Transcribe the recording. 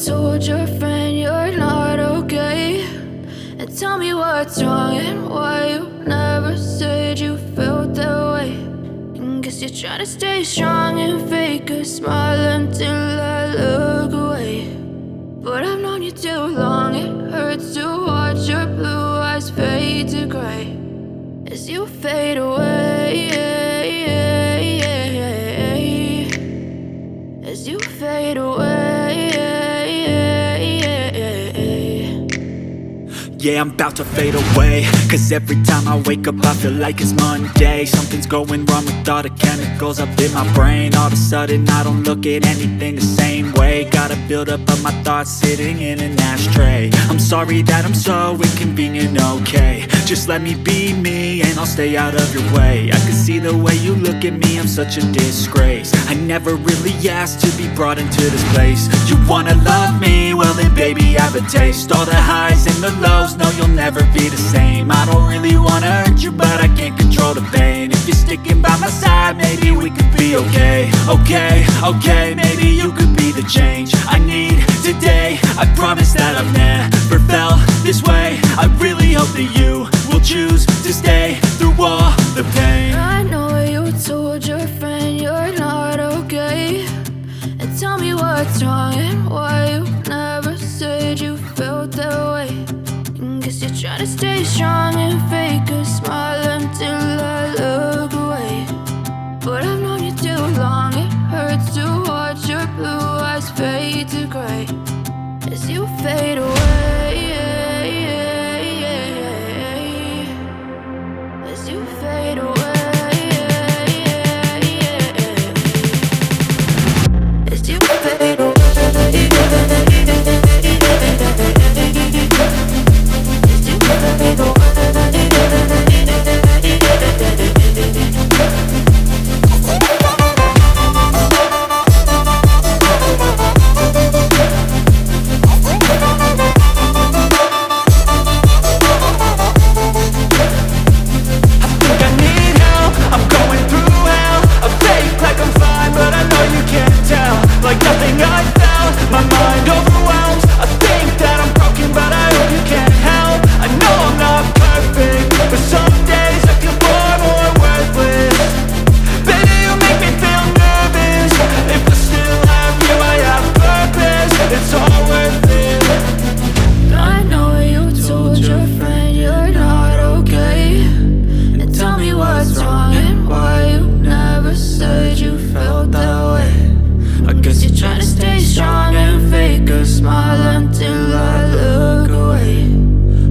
told your friend you're not okay, and tell me what's wrong and why you never said you felt that way. And guess you're trying to stay strong and fake a smile until I look away. But I've known you too long, it hurts to watch your blue eyes fade to gray as you fade away, as you fade away. Yeah, I'm about to fade away, 'cause every time I wake up I feel like it's Monday. Something's going wrong with all the chemicals up in my brain. All of a sudden I don't look at anything the same way. Gotta build up of my thoughts sitting in an ashtray. I'm sorry that I'm so inconvenient, okay? Just let me be me and I'll stay out of your way. I can see the way you look at me, I'm such a disgrace. I never really asked to be brought into this place. You wanna love me? Well then baby have a taste. All the highs and the lows, no you'll never be the same. I don't really wanna hurt you, but I can't control the pain. If you're sticking by my side, maybe we could be okay. Okay, maybe you could be the change I need today. I promise that I've never felt this way. I really hope that you will choose to stay through all the pain. I know you told your friend you're not okay, and tell me what's wrong and why you never said you felt that way. And guess you're trying to stay strong and fake a smile until I look away. But I've known you too long, it hurts to watch your blue eyes fade to gray as you fade away.